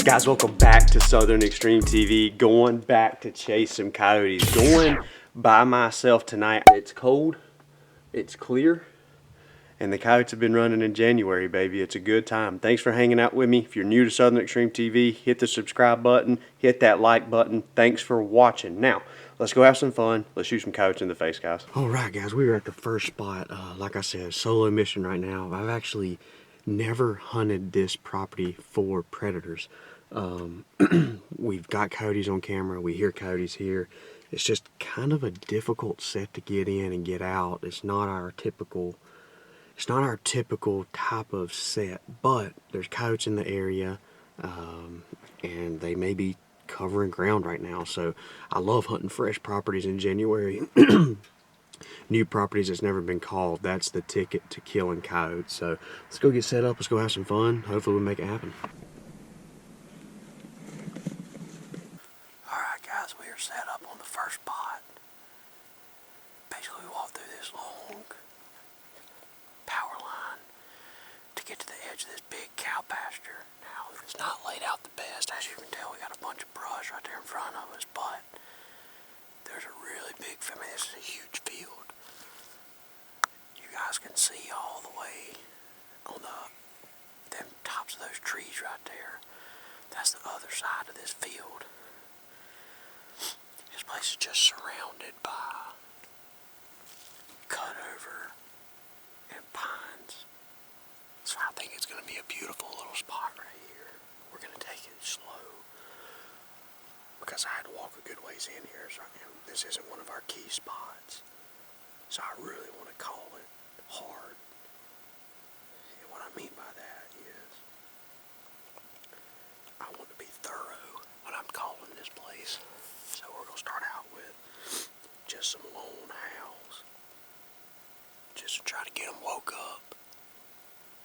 Guys, welcome back to Southern Extreme TV. Going back to chase some coyotes. Going by myself tonight. It's cold, it's clear, and the coyotes have been running in January, baby. It's a good time. Thanks for hanging out with me. If you're new to Southern Extreme TV, hit the subscribe button, hit that like button. Thanks for watching. Now, let's go have some fun. Let's shoot some coyotes in the face, guys. All right, guys, we are at the first spot. Like I said, solo mission right now. I've actually never hunted this property for predators. We've got coyotes on camera. We hear coyotes here. It's just kind of a difficult set to get in and get out. It's not our typical type of set, but there's coyotes in the area, and they may be covering ground right now. So I love hunting fresh properties in January. New properties that's never been called. That's the ticket to killing coyotes. So let's go get set up. Let's go have some fun. Hopefully we'll make it happen. Alright guys, we are set up on the first spot. Basically we walk through this long power line to get to the edge of this big cow pasture. Now it's not laid out the best. As you can tell, we got a bunch of brush right there in front of us, but there's a really big, this is a huge field. You guys can see all the way on them tops of those trees right there. That's the other side of this field. This place is just surrounded by cut over and pines. So I think it's going to be a beautiful little spot right here. We're going to take it slow because I had to walk a good ways in here. So this isn't one of our key spots. So I really want to call it hard. And what I mean by that is I want to be thorough when I'm calling this place. So we're going to start out with just some lone howls. Just to try to get them woke up.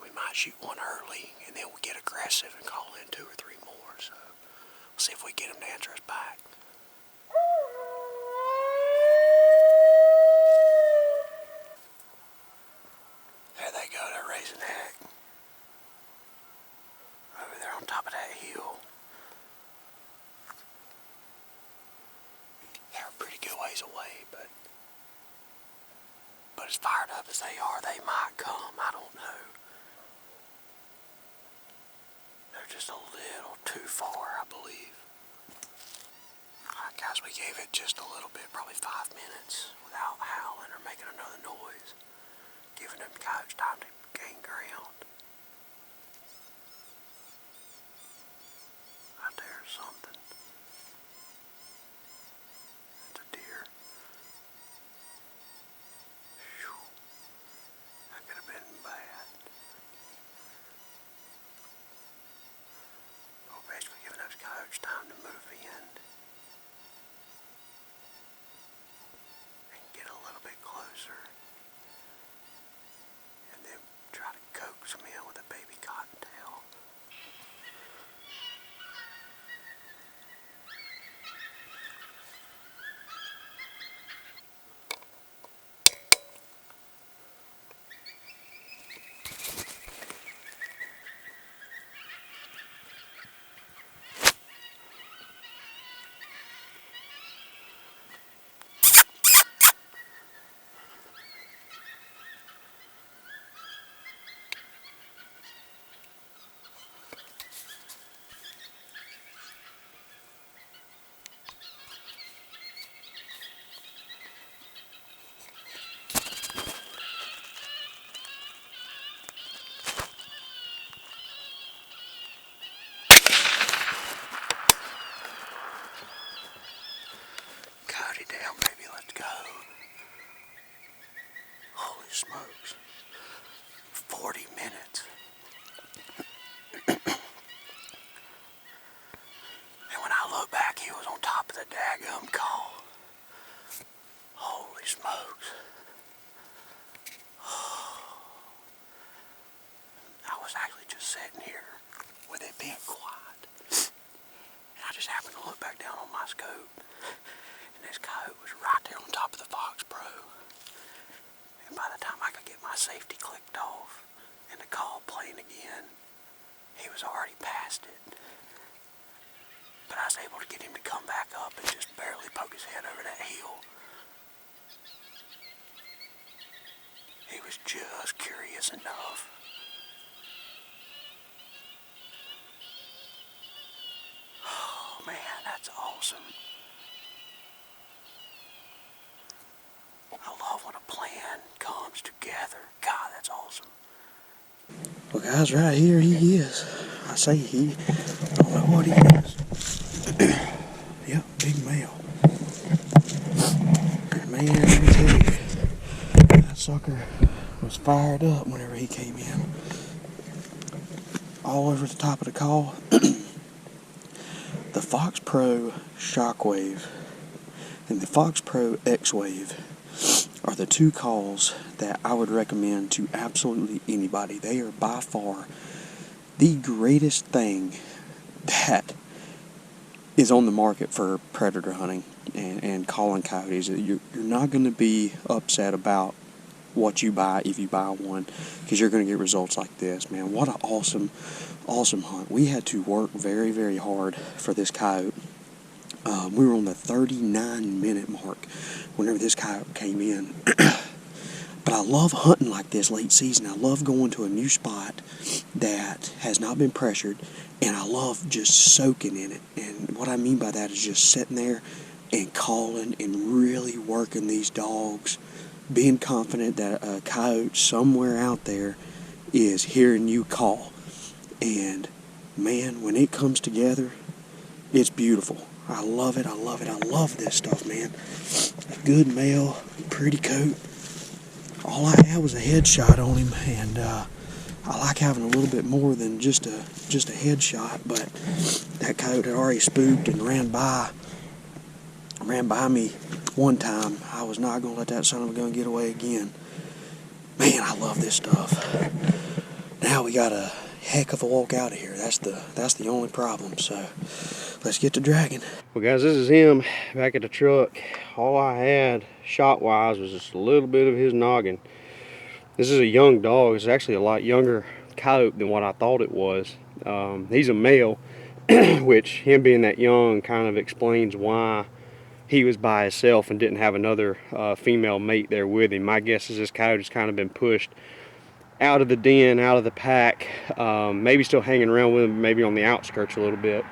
We might shoot one early and then we get aggressive and call in 2 or 3 more. So we'll see if we get them to answer us back. There they go, they're raising heck. Over there on top of that hill. They're a pretty good ways away, but as fired up as they are, they might come, I don't know. They're just a little too far, I believe. Alright guys, we gave it just a little bit, probably 5 minutes without howling or making another noise. Giving them coyotes time to gain ground. Right there's something. It's a deer. Whew. That could have been bad. But we're basically giving those coyotes time to move in. And get a little bit closer. And then try to coax them in with a baby cottontail. Coyote down, baby, let's go. Holy smokes. 40 minutes. And when I look back, he was on top of the daggum call. Holy smokes. I was actually just sitting here with it being quiet. And I just happened to look back down on my scope. And this coyote was right there on top of the Fox Pro. And by the time I could get my safety clicked off and the call playing again, he was already past it. but I was able to get him to come back up and just barely poke his head over that hill. He was just curious enough. Oh man, that's awesome. I love when a plan comes together. God, that's awesome. Well guys, right here he is. I say he, I don't know what he is. Yep, big male. And man, let me tell you, that sucker was fired up whenever he came in. All over the top of the call. The Fox Pro Shockwave and the Fox Pro X-Wave are the two calls that I would recommend to absolutely anybody. They are by far the greatest thing that is on the market for predator hunting and calling coyotes. You're not going to be upset about what you buy if you buy one, because you're going to get results like this. Man, what an awesome hunt. We had to work very, very hard for this coyote. We were on the 39-minute mark whenever this coyote came in. But I love hunting like this late season. I love going to a new spot that has not been pressured, and I love just soaking in it. And what I mean by that is just sitting there and calling and really working these dogs, being confident that a coyote somewhere out there is hearing you call. And man, when it comes together, it's beautiful. I love it, I love it, I love this stuff, man. A good male, pretty coat. All I had was a headshot on him, and I like having a little bit more than just a headshot, but that coyote had already spooked and ran by me one time. I was not going to let that son of a gun get away again. Man, I love this stuff. Now we got a heck of a walk out of here. That's the only problem, so let's get to dragging. Well guys, this is him back at the truck. All I had shot wise was just a little bit of his noggin. This is a young dog. It's actually a lot younger coyote than what I thought it was. He's a male, which him being that young kind of explains why he was by himself and didn't have another female mate there with him. My guess is this coyote has kind of been pushed out of the den, out of the pack, maybe still hanging around with him, maybe on the outskirts a little bit.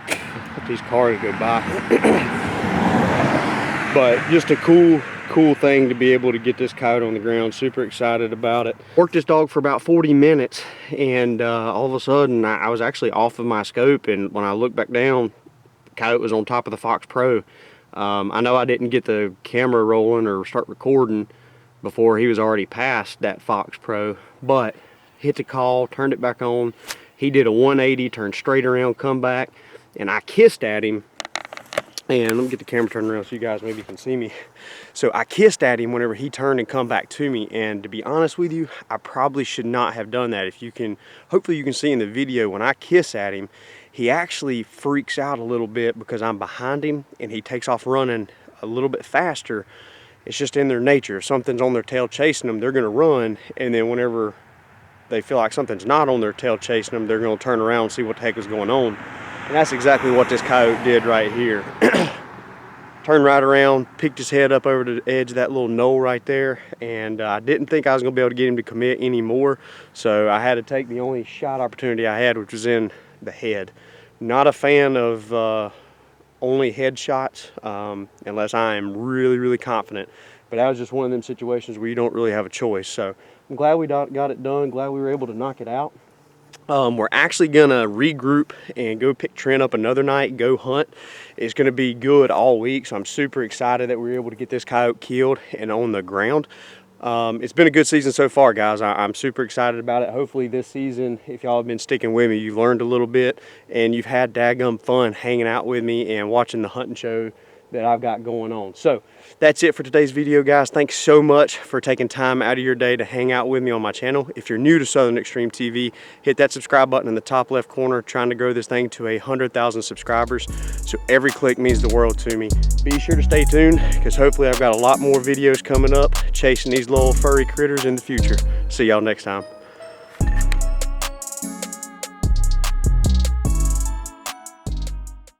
Let these cars go by. But just a cool thing to be able to get this coyote on the ground. Super excited about it. Worked this dog for about 40 minutes, and all of a sudden I was actually off of my scope, and when I looked back down, the coyote was on top of the Fox Pro. I know I didn't get the camera rolling or start recording before he was already past that Fox Pro, but hit the call, turned it back on. He did a 180, turned straight around, come back, and I kissed at him. And let me get the camera turned around so you guys maybe can see me. So I kissed at him whenever he turned and come back to me, and to be honest with you, I probably should not have done that. If you can, hopefully you can see in the video, when I kiss at him, he actually freaks out a little bit because I'm behind him and he takes off running a little bit faster. It's just in their nature. If something's on their tail chasing them, they're gonna run, and then whenever they feel like something's not on their tail chasing them, they're gonna turn around and see what the heck is going on. And that's exactly what this coyote did right here. Turned right around, picked his head up over the edge of that little knoll right there, and I didn't think I was gonna be able to get him to commit anymore, so I had to take the only shot opportunity I had, which was in the head. Not a fan of only headshots unless I am really confident, but that was just one of them situations where you don't really have a choice. So I'm glad we got it done, glad we were able to knock it out. We're actually gonna regroup and go pick Trent up another night, go hunt. It's gonna be good all week, so I'm super excited that we were able to get this coyote killed and on the ground. It's been a good season so far, guys. I'm super excited about it. Hopefully this season, if y'all have been sticking with me, you've learned a little bit and you've had daggum fun hanging out with me and watching the hunting show that I've got going on. So that's it for today's video, guys. Thanks so much for taking time out of your day to hang out with me on my channel. If you're new to Southern Extreme TV, hit that subscribe button in the top left corner. Trying to grow this thing to 100,000 subscribers, so every click means the world to me. Be sure to stay tuned, because hopefully I've got a lot more videos coming up chasing these little furry critters in the future. See y'all next time.